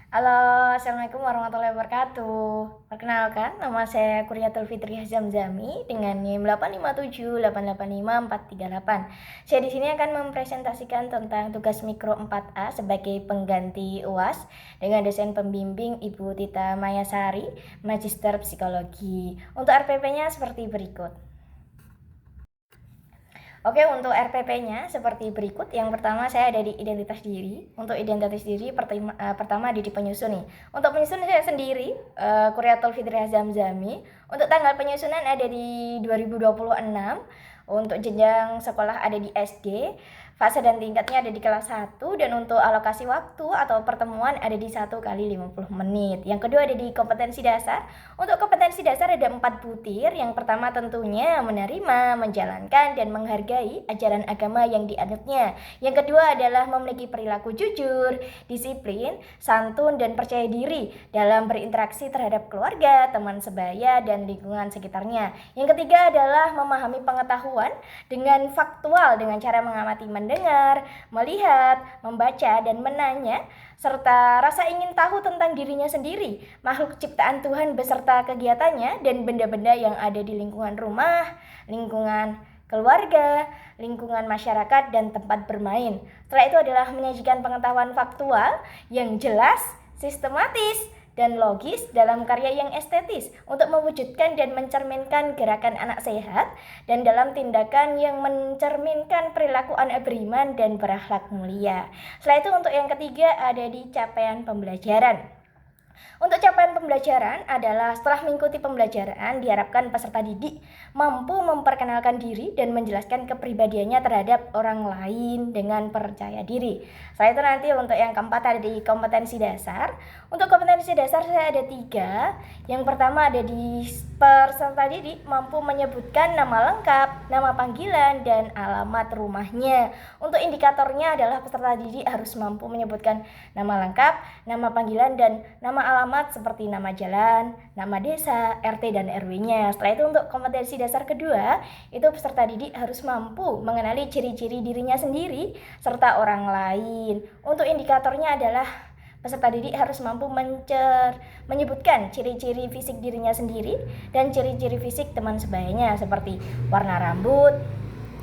Halo, Assalamualaikum warahmatullahi wabarakatuh. Perkenalkan, nama saya Kurniatul Fitriah Zamzami dengan NIM 857885438. Saya di sini akan mempresentasikan tentang tugas mikro 4A sebagai pengganti UAS dengan dosen pembimbing Ibu Tita Mayasari, Magister Psikologi. Untuk RPP-nya seperti berikut. Oke, untuk RPP-nya seperti berikut. Yang pertama saya ada di identitas diri. Untuk identitas diri pertama ada di penyusun nih. Untuk penyusun saya sendiri, Kurniatul Fitriah Zamzami. Untuk tanggal penyusunan ada di 2026. Untuk jenjang sekolah ada di SD. Fase dan tingkatnya ada di kelas 1. Dan untuk alokasi waktu atau pertemuan ada di 1 kali 50 menit. Yang kedua ada di kompetensi dasar. Untuk kompetensi dasar ada 4 butir. Yang pertama tentunya menerima, menjalankan, dan menghargai ajaran agama yang dianutnya. Yang kedua adalah memiliki perilaku jujur, disiplin, santun, dan percaya diri dalam berinteraksi terhadap keluarga, teman sebaya, dan lingkungan sekitarnya. Yang ketiga adalah memahami pengetahuan dengan faktual dengan cara mengamati, mendengar, melihat, membaca, dan menanya, serta rasa ingin tahu tentang dirinya sendiri, makhluk ciptaan Tuhan beserta kegiatannya, dan benda-benda yang ada di lingkungan rumah, lingkungan keluarga, lingkungan masyarakat, dan tempat bermain. Setelah itu adalah menyajikan pengetahuan faktual yang jelas, sistematis, dan logis dalam karya yang estetis untuk mewujudkan dan mencerminkan gerakan anak sehat dan dalam tindakan yang mencerminkan perilaku anak beriman dan berakhlak mulia. Setelah itu untuk yang ketiga ada di capaian pembelajaran. Untuk capaian pembelajaran adalah setelah mengikuti pembelajaran diharapkan peserta didik mampu memperkenalkan diri dan menjelaskan kepribadiannya terhadap orang lain dengan percaya diri. Setelah itu nanti untuk yang keempat ada di kompetensi dasar. Untuk kompetensi dasar saya ada 3. Yang pertama ada di peserta didik mampu menyebutkan nama lengkap, nama panggilan, dan alamat rumahnya. Untuk indikatornya adalah peserta didik harus mampu menyebutkan nama lengkap, nama panggilan, dan nama alamat seperti nama jalan, nama desa, RT, dan RW-nya. Setelah itu untuk kompetensi dasar kedua, itu peserta didik harus mampu mengenali ciri-ciri dirinya sendiri serta orang lain. Untuk indikatornya adalah peserta didik harus mampu menyebutkan ciri-ciri fisik dirinya sendiri dan ciri-ciri fisik teman sebayanya seperti warna rambut,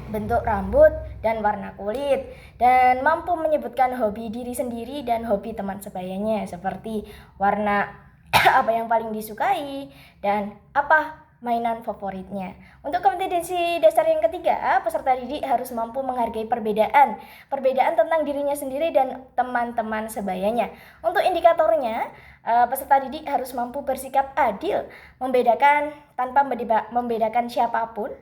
bentuk rambut, dan warna kulit, dan mampu menyebutkan hobi diri sendiri dan hobi teman sebayanya seperti warna apa yang paling disukai dan apa mainan favoritnya. Untuk kompetensi dasar yang ketiga, peserta didik harus mampu menghargai perbedaan tentang dirinya sendiri dan teman-teman sebayanya. Untuk indikatornya, peserta didik harus mampu bersikap adil, membedakan tanpa membedakan siapapun,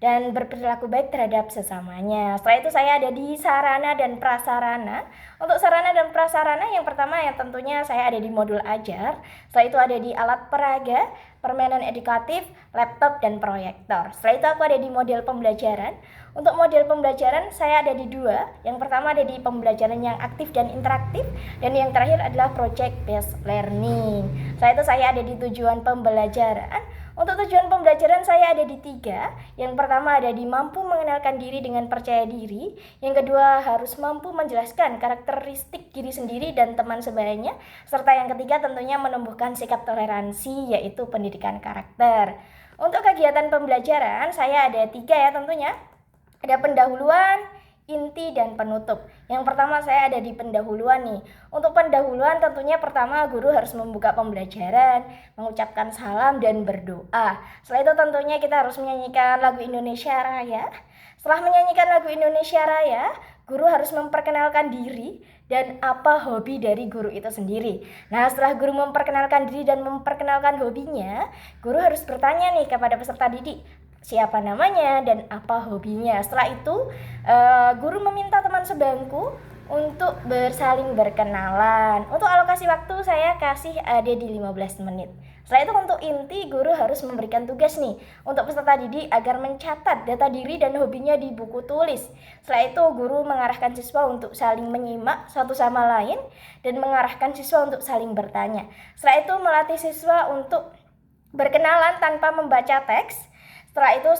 dan berperilaku baik terhadap sesamanya. Setelah itu saya ada di sarana dan prasarana. Untuk sarana dan prasarana yang pertama yang tentunya saya ada di modul ajar. Setelah itu ada di alat peraga, permainan edukatif, laptop, dan proyektor. Setelah itu aku ada di model pembelajaran. Untuk model pembelajaran saya ada di 2. Yang pertama ada di pembelajaran yang aktif dan interaktif, dan yang terakhir adalah project based learning. Setelah itu saya ada di tujuan pembelajaran. Untuk tujuan pembelajaran saya ada di 3. Yang pertama ada di mampu mengenalkan diri dengan percaya diri. Yang kedua harus mampu menjelaskan karakteristik diri sendiri dan teman sebayanya. Serta yang ketiga tentunya menumbuhkan sikap toleransi, yaitu pendidikan karakter. Untuk kegiatan pembelajaran saya ada 3 ya tentunya. Ada pendahuluan, inti, dan penutup. Yang pertama saya ada di pendahuluan nih. Untuk pendahuluan tentunya pertama guru harus membuka pembelajaran, mengucapkan salam, dan berdoa. Setelah itu tentunya kita harus menyanyikan lagu Indonesia Raya. Setelah menyanyikan lagu Indonesia Raya, guru harus memperkenalkan diri dan apa hobi dari guru itu sendiri. Nah, setelah guru memperkenalkan diri dan memperkenalkan hobinya, guru harus bertanya nih kepada peserta didik, siapa namanya dan apa hobinya. Setelah itu guru meminta teman sebangku untuk bersaling berkenalan. Untuk alokasi waktu saya kasih ada di 15 menit. Setelah itu untuk inti guru harus memberikan tugas nih untuk peserta didik agar mencatat data diri dan hobinya di buku tulis. Setelah itu guru mengarahkan siswa untuk saling menyimak satu sama lain dan mengarahkan siswa untuk saling bertanya. Setelah itu melatih siswa untuk berkenalan tanpa membaca teks. Setelah itu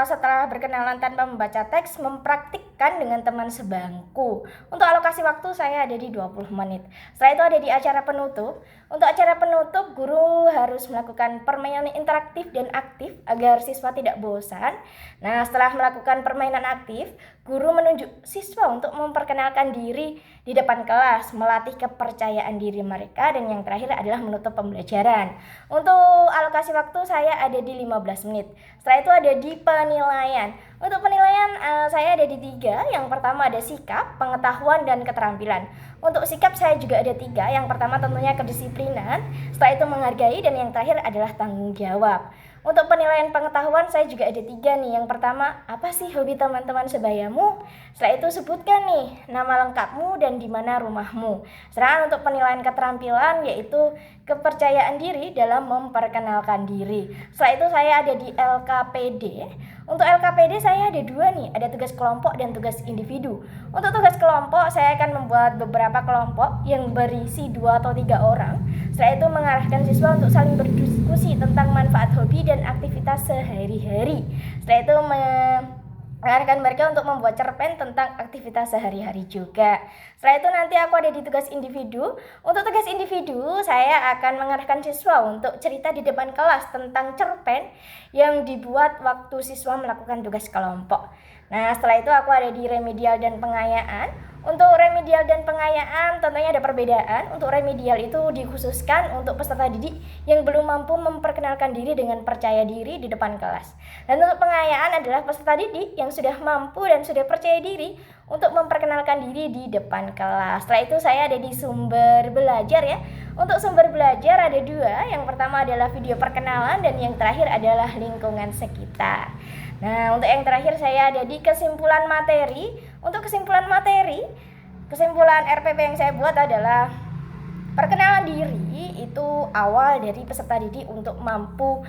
setelah berkenalan tanpa membaca teks, mempraktikkan bahkan dengan teman sebangku. Untuk alokasi waktu saya ada di 20 menit. Setelah itu ada di acara penutup. Untuk acara penutup, guru harus melakukan permainan interaktif dan aktif agar siswa tidak bosan. Nah, setelah melakukan permainan aktif, guru menunjuk siswa untuk memperkenalkan diri di depan kelas, melatih kepercayaan diri mereka, dan yang terakhir adalah menutup pembelajaran. Untuk alokasi waktu saya ada di 15 menit. Setelah itu ada di penilaian. Untuk penilaian saya ada di 3. Yang pertama ada sikap, pengetahuan, dan keterampilan. Untuk sikap saya juga ada 3. Yang pertama tentunya kedisiplinan, setelah itu menghargai, dan yang terakhir adalah tanggung jawab. Untuk penilaian pengetahuan saya juga ada 3 nih. Yang pertama, apa sih hobi teman-teman sebayamu? Setelah itu sebutkan nih nama lengkapmu dan di mana rumahmu. Sedangkan untuk penilaian keterampilan yaitu kepercayaan diri dalam memperkenalkan diri. Setelah itu saya ada di LKPD. Untuk LKPD saya ada 2 nih, ada tugas kelompok dan tugas individu. Untuk tugas kelompok saya akan membuat beberapa kelompok yang berisi 2 atau 3 orang. Setelah itu mengarahkan siswa untuk saling berdiskusi tentang manfaat hobi dan aktivitas sehari-hari. Setelah itu mengarahkan mereka untuk membuat cerpen tentang aktivitas sehari-hari juga. Setelah itu nanti aku ada di tugas individu. Untuk tugas individu saya akan mengarahkan siswa untuk cerita di depan kelas tentang cerpen yang dibuat waktu siswa melakukan tugas kelompok. Nah, setelah itu aku ada di remedial dan pengayaan. Untuk remedial dan pengayaan tentunya ada perbedaan. Untuk remedial itu dikhususkan untuk peserta didik yang belum mampu memperkenalkan diri dengan percaya diri di depan kelas. Dan untuk pengayaan adalah peserta didik yang sudah mampu dan sudah percaya diri untuk memperkenalkan diri di depan kelas. Setelah itu saya ada di sumber belajar ya. Untuk sumber belajar ada 2. Yang pertama adalah video perkenalan dan yang terakhir adalah lingkungan sekitar. Nah, untuk yang terakhir saya ada di kesimpulan materi. Untuk kesimpulan materi, kesimpulan RPP yang saya buat adalah perkenalan diri itu awal dari peserta didik untuk mampu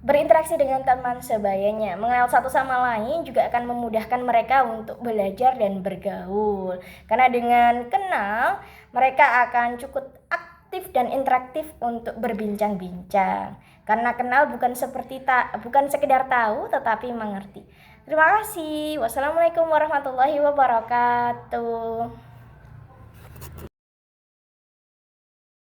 berinteraksi dengan teman sebayanya. Mengenal satu sama lain juga akan memudahkan mereka untuk belajar dan bergaul. Karena dengan kenal, mereka akan cukup aktif dan interaktif untuk berbincang-bincang. Karena kenal bukan sekedar tahu tetapi mengerti. Terima kasih. Wassalamualaikum warahmatullahi wabarakatuh.